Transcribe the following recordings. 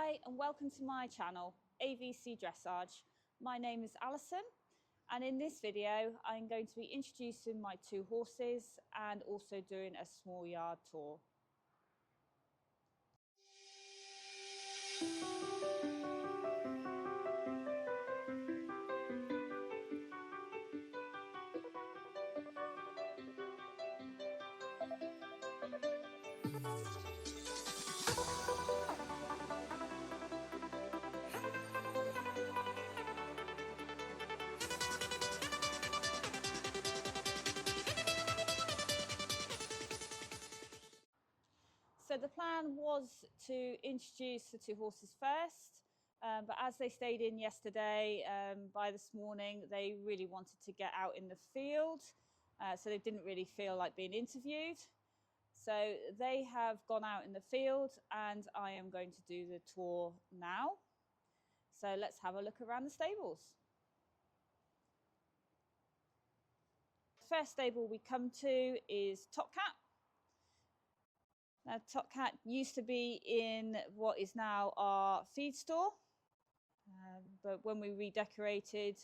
Hi and welcome to my channel, AVC Dressage. My name is Alison and in this video I'm going to be introducing my two horses and also doing a small yard tour. So the plan was to introduce the two horses first, but as they stayed in yesterday, by this morning they really wanted to get out in the field, so they didn't really feel like being interviewed. So they have gone out in the field and I am going to do the tour now. So let's have a look around the stables. The first stable we come to is Top Cat. Now, Top Cat used to be in what is now our feed store, but when we redecorated,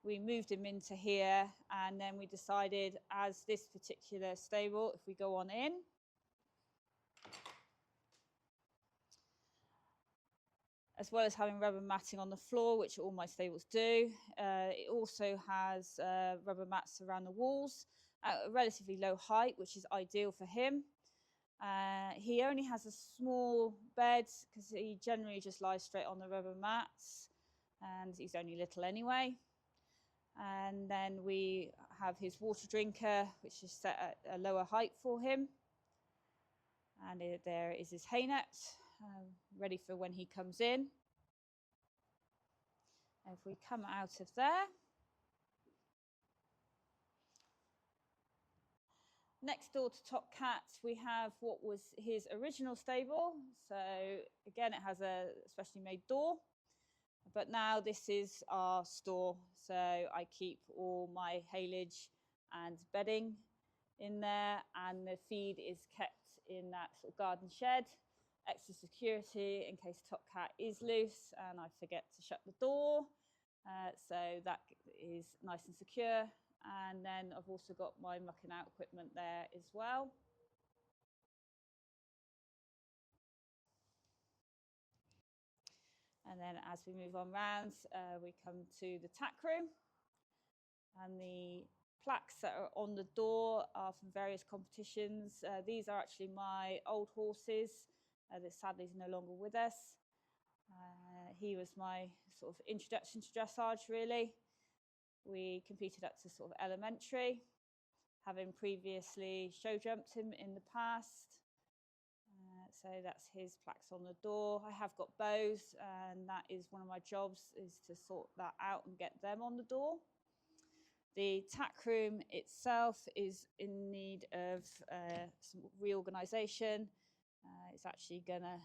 we moved him into here, and then we decided, as this particular stable, if we go on in, as well as having rubber matting on the floor, which all my stables do, it also has rubber mats around the walls at a relatively low height, which is ideal for him. He only has a small bed because he generally just lies straight on the rubber mats, and he's only little anyway. And then we have his water drinker, which is set at a lower height for him. And there is his hay net, ready for when he comes in. If we come out of there, next door to Top Cat, we have what was his original stable. So again, it has a specially made door, but now this is our store. So I keep all my haylage and bedding in there, and the feed is kept in that sort of garden shed. Extra security in case Top Cat is loose and I forget to shut the door. So that is nice and secure. And then I've also got my mucking out equipment there as well. And then as we move on round, we come to the tack room. And the plaques that are on the door are from various competitions. These are actually my old horses that sadly is no longer with us. He was my sort of introduction to dressage, really. We competed up to sort of elementary, having previously show jumped him in the past. So that's his plaques on the door. I have got Beau's, and that is one of my jobs, is to sort that out and get them on the door. The tack room itself is in need of some reorganisation. It's actually going to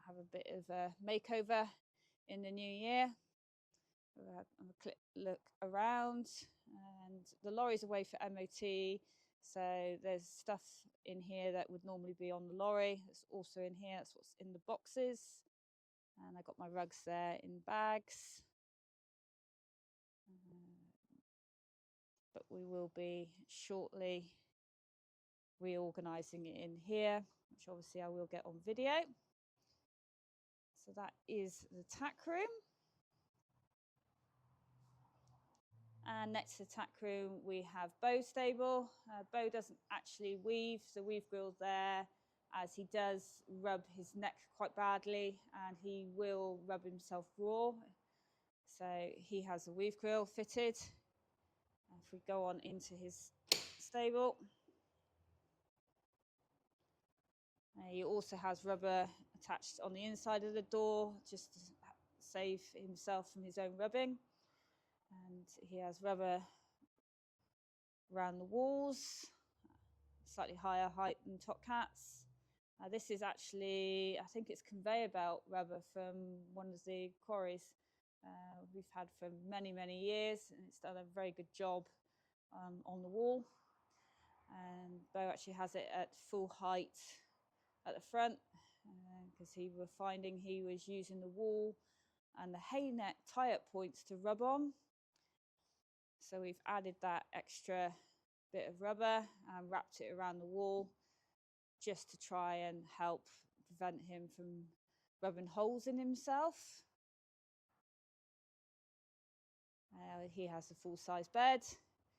have a bit of a makeover in the new year. Have a quick look around, and the lorry's away for MOT, so there's stuff in here that would normally be on the lorry. It's also in here. That's what's in the boxes, and I got my rugs there in bags. But we will be shortly reorganising it in here, which obviously I will get on video. So that is the tack room. And next to the tack room, we have Beau's stable. Beau doesn't actually weave, so weave grill's there, as he does rub his neck quite badly, and he will rub himself raw. So he has a weave grill fitted. And if we go on into his stable, he also has rubber attached on the inside of the door, just to save himself from his own rubbing. And he has rubber around the walls, slightly higher height than Top Cat's. This is actually, I think it's conveyor belt rubber from one of the quarries we've had for many, many years, and it's done a very good job on the wall. And Beau actually has it at full height at the front, because he were finding he was using the wall and the hay net tie-up points to rub on. So we've added that extra bit of rubber and wrapped it around the wall just to try and help prevent him from rubbing holes in himself. He has a full-size bed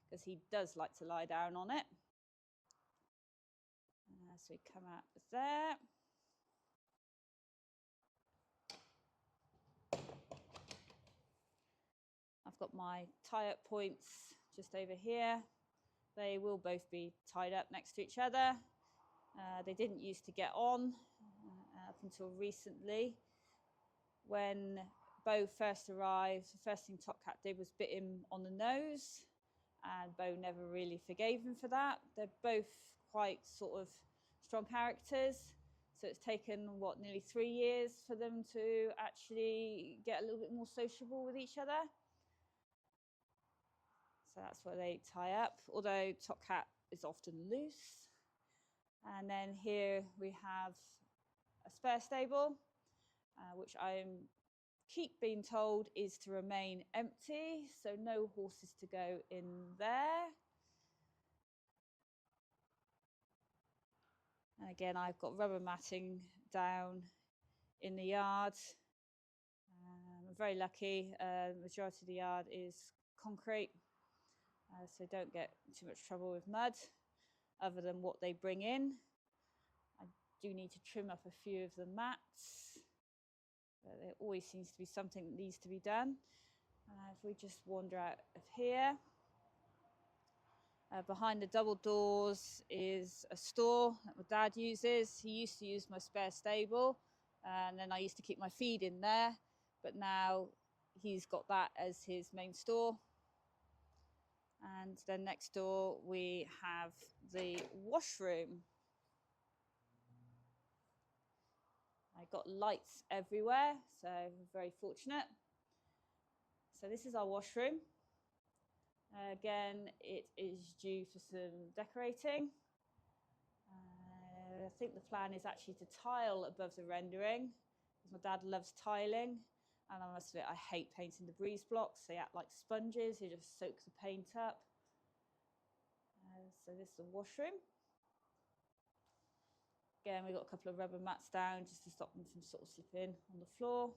because he does like to lie down on it. So we come out of there. I've got my tie-up points just over here. They will both be tied up next to each other. They didn't used to get on up until recently. When Beau first arrived, the first thing Top Cat did was bit him on the nose, and Beau never really forgave him for that. They're both quite sort of strong characters, so it's taken, nearly 3 years for them to actually get a little bit more sociable with each other. So that's where they tie up, although Top Cat is often loose. And then here we have a spare stable, which I keep being told is to remain empty, so no horses to go in there. And again, I've got rubber matting down in the yard. I'm very lucky. The majority of the yard is concrete, so don't get too much trouble with mud other than what they bring in. I do need to trim up a few of the mats, but there always seems to be something that needs to be done. If we just wander out of here, behind the double doors is a store that my dad uses. He used to use my spare stable, and then I used to keep my feed in there, but now he's got that as his main store. And then next door we have the washroom. I got lights everywhere, so I'm very fortunate. So this is our washroom. Again, it is due for some decorating. I think the plan is actually to tile above the rendering, because my dad loves tiling, and I must admit I hate painting the breeze blocks. They act like sponges, they just soak the paint up. So this is the washroom. Again, we've got a couple of rubber mats down just to stop them from sort of slipping on the floor.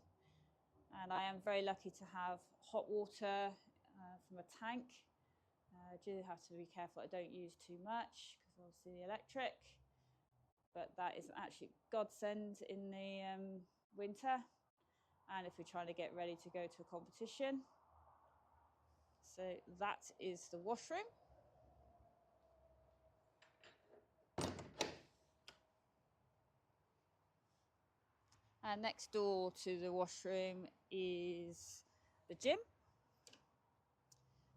And I am very lucky to have hot water from a tank. I do have to be careful I don't use too much, because obviously the electric. But that is an absolute godsend in the winter, and if we're trying to get ready to go to a competition. So that is the washroom. And next door to the washroom is the gym.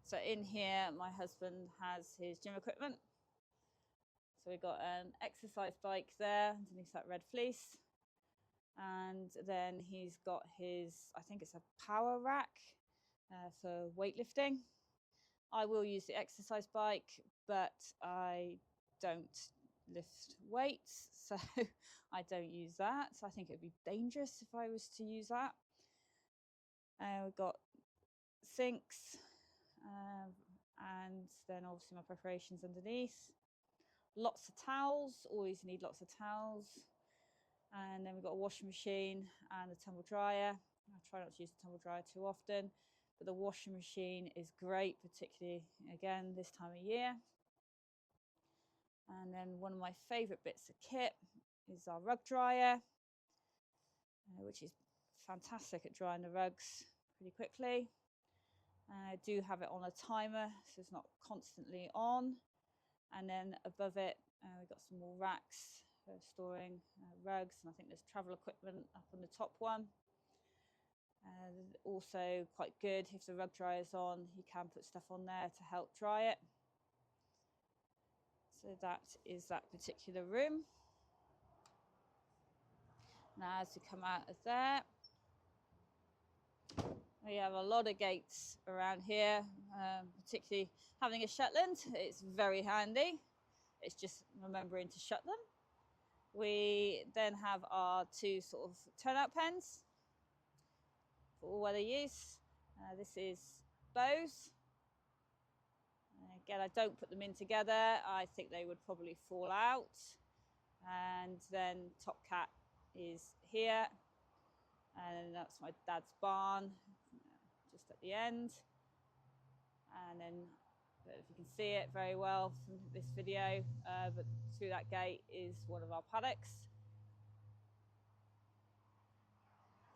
So in here, my husband has his gym equipment. So we've got an exercise bike there underneath that red fleece. And then he's got his, I think it's a power rack for weightlifting. I will use the exercise bike, but I don't lift weights, so I don't use that. So I think it would be dangerous if I was to use that. We've got sinks, and then obviously my preparations underneath. Lots of towels, always need lots of towels. And then we've got a washing machine and a tumble dryer. I try not to use the tumble dryer too often, but the washing machine is great, particularly, again, this time of year. And then one of my favourite bits of kit is our rug dryer, which is fantastic at drying the rugs pretty quickly. I do have it on a timer, so it's not constantly on. And then above it, we've got some more racks for storing rugs, and I think there's travel equipment up on the top one. Also quite good, if the rug dryer's on, you can put stuff on there to help dry it. So that is that particular room. Now as we come out of there, we have a lot of gates around here, particularly having a Shetland. It's very handy. It's just remembering to shut them. We then have our two sort of turnout pens for all weather use. This is Beau's. Again, I don't put them in together. I think they would probably fall out. And then Top Cat is here. And that's my dad's barn, just at the end. And then, I don't know if you can see it very well from this video, but through that gate is one of our paddocks.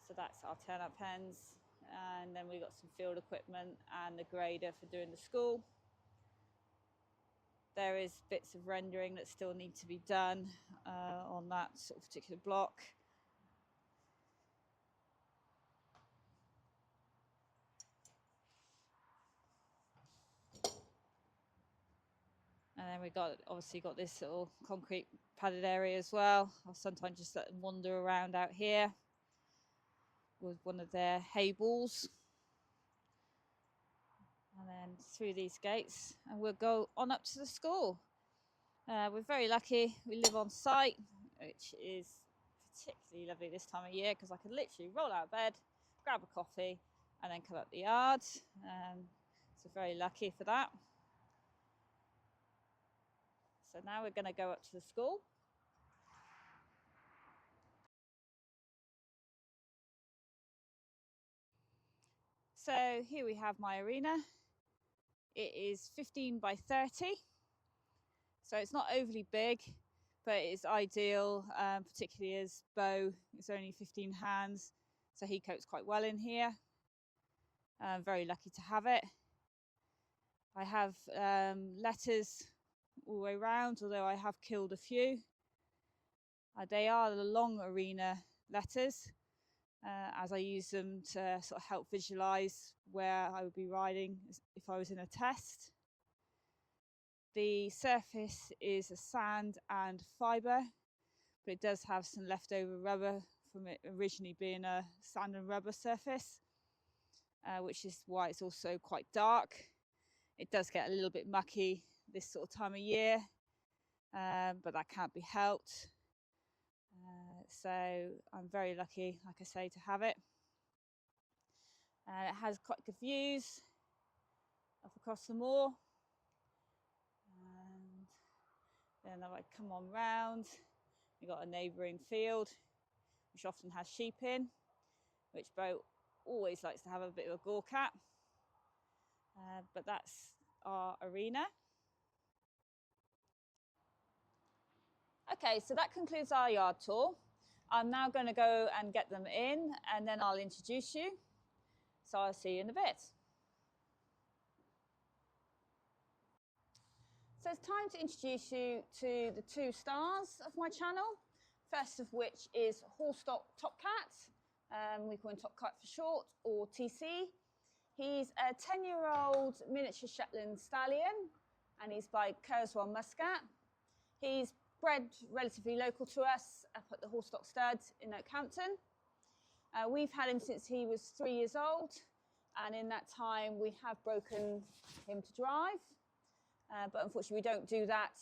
So that's our turnout pens. And then we've got some field equipment and the grader for doing the school. There is bits of rendering that still need to be done on that sort of particular block. And then we've got, obviously got this little concrete padded area as well. I'll sometimes just let them wander around out here with one of their hay balls. And then through these gates, and we'll go on up to the school. We're very lucky, we live on site, which is particularly lovely this time of year because I can literally roll out of bed, grab a coffee, and then come up the yard. So very lucky for that. So now we're going to go up to the school. So here we have my arena. It is 15 by 30. So it's not overly big, but it's ideal, particularly as Beau is only 15 hands. So he copes quite well in here. I'm very lucky to have it. I have letters all the way around, although I have killed a few. They are the long arena letters, as I use them to sort of help visualize where I would be riding if I was in a test. The surface is a sand and fibre, but it does have some leftover rubber from it originally being a sand and rubber surface, which is why it's also quite dark. It does get a little bit mucky this sort of time of year, but that can't be helped. So I'm very lucky, like I say, to have it. It has quite good views up across the moor. And then I come on round, we've got a neighbouring field, which often has sheep in, which Beau always likes to have a bit of a gawk at. But that's our arena. Okay, so that concludes our yard tour. I'm now going to go and get them in, and then I'll introduce you. So I'll see you in a bit. So it's time to introduce you to the two stars of my channel. First of which is Horstock Top Cat. We call him Top Cat for short, or TC. He's a 10-year-old miniature Shetland stallion, and he's by Kurzweil Muscat. He's bred relatively local to us up at the Horstock Stud in Oakhampton. We've had him since he was 3 years old, and in that time we have broken him to drive. But unfortunately we don't do that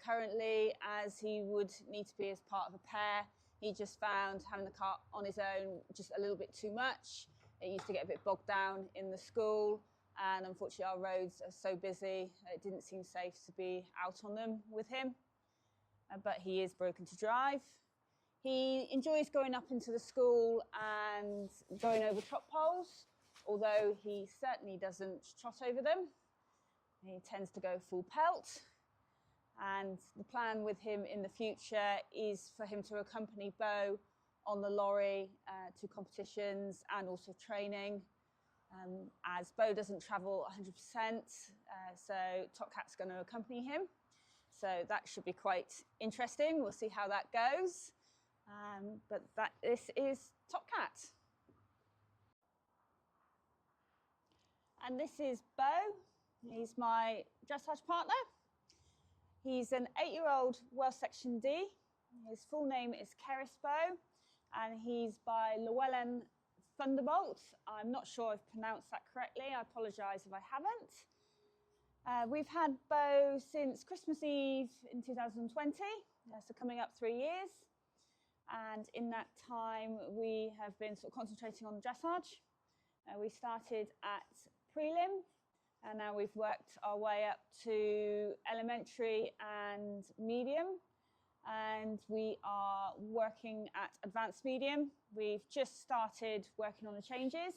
currently, as he would need to be as part of a pair. He just found having the car on his own just a little bit too much. It used to get a bit bogged down in the school, and unfortunately our roads are so busy it didn't seem safe to be out on them with him. But he is broken to drive. He enjoys going up into the school and going over trot poles, although he certainly doesn't trot over them. He tends to go full pelt. And the plan with him in the future is for him to accompany Beau on the lorry to competitions and also training. As Beau doesn't travel 100%, so Top Cat's going to accompany him. So that should be quite interesting. We'll see how that goes. But this is Top Cat. And this is Beau. He's my dressage partner. He's an 8-year-old Welsh Section D. His full name is Cerys Beau, and he's by Llewellyn Thunderbolt. I'm not sure I've pronounced that correctly. I apologise if I haven't. We've had Beau since Christmas Eve in 2020. so coming up 3 years. And in that time, we have been sort of concentrating on dressage. We started at prelim, and now we've worked our way up to elementary and medium. And we are working at advanced medium. We've just started working on the changes,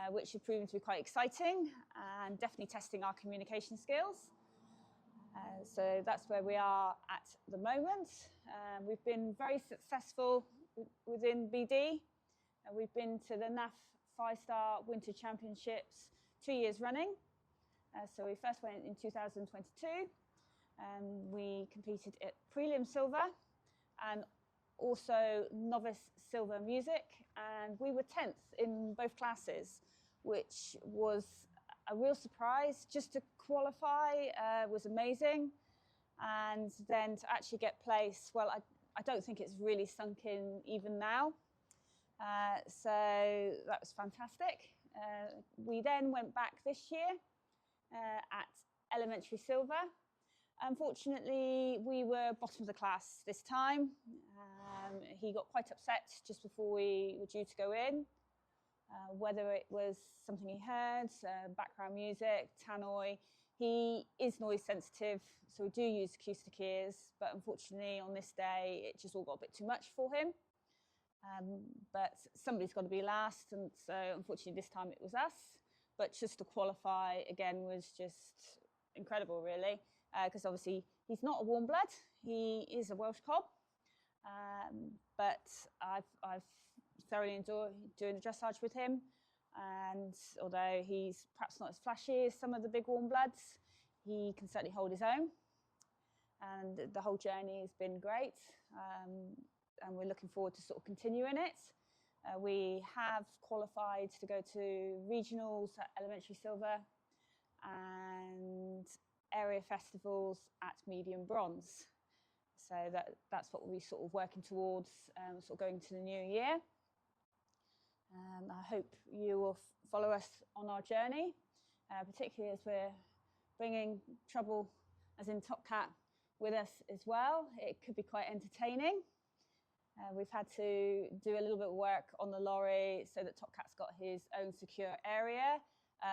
which have proven to be quite exciting and definitely testing our communication skills. So that's where we are at the moment. We've been very successful within BD. We've been to the NAF 5-Star Winter Championships 2 years running. So we first went in 2022. We competed at prelim silver and also novice silver music, and we were 10th in both classes, which was a real surprise. Just to qualify was amazing, and then to actually get place, well, I don't think it's really sunk in even now. So that was fantastic. We then went back this year at elementary silver. Unfortunately, we were bottom of the class this time. He got quite upset just before we were due to go in. Whether it was something he heard, background music, tannoy. He is noise sensitive, so we do use acoustic ears, but unfortunately on this day, it just all got a bit too much for him. But somebody's got to be last, and so unfortunately this time it was us. But just to qualify again was just incredible, really, because obviously he's not a warm blood, he is a Welsh cob. But I've thoroughly enjoyed doing the dressage with him, and although he's perhaps not as flashy as some of the big warm bloods, he can certainly hold his own, and the whole journey has been great, and we're looking forward to sort of continuing it. We have qualified to go to regionals at elementary silver and area festivals at medium bronze. So that's what we'll be sort of working towards, sort of going to the new year. I hope you will follow us on our journey, particularly as we're bringing Trouble, as in Top Cat, with us as well. It could be quite entertaining. We've had to do a little bit of work on the lorry so that Top Cat's got his own secure area,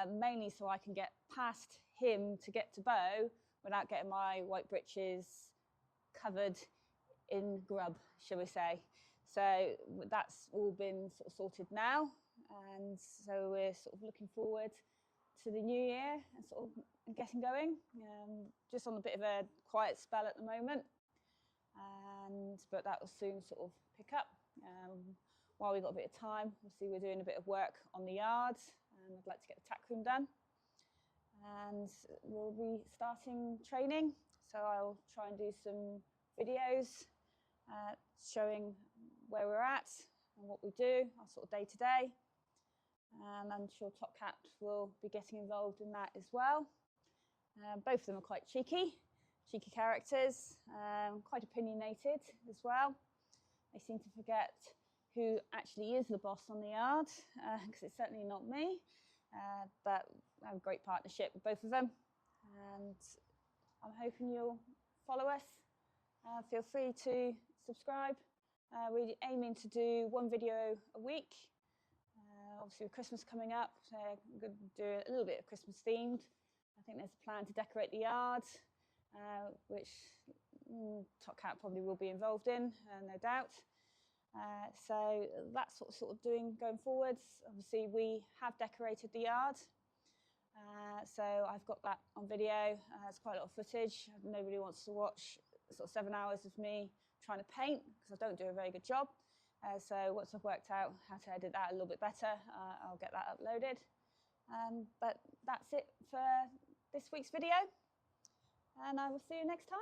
mainly so I can get past him to get to Beau without getting my white britches covered in grub, shall we say. So that's all been sort of sorted now, and so we're sort of looking forward to the new year and sort of getting going. Just on a bit of a quiet spell at the moment, but that will soon sort of pick up. While we've got a bit of time, obviously we're doing a bit of work on the yard, and I'd like to get the tack room done. And we'll be starting training, so I'll try and do some videos showing where we're at and what we do, our sort of day to day. And I'm sure Top Cat will be getting involved in that as well. Both of them are quite cheeky characters, quite opinionated as well. They seem to forget who actually is the boss on the yard, because it's certainly not me. But I have a great partnership with both of them, and I'm hoping you'll follow us. Feel free to subscribe. We're aiming to do 1 video a week. Obviously with Christmas coming up, so I'm going to do a little bit of Christmas themed. I think there's a plan to decorate the yard, which Top Cat probably will be involved in, no doubt. So that's what sort of doing going forwards. Obviously we have decorated the yard, so I've got that on video. It's quite a lot of footage. Nobody wants to watch sort of 7 hours of me trying to paint, because I don't do a very good job. So once I've worked out how to edit that a little bit better, I'll get that uploaded. But that's it for this week's video, and I will see you next time.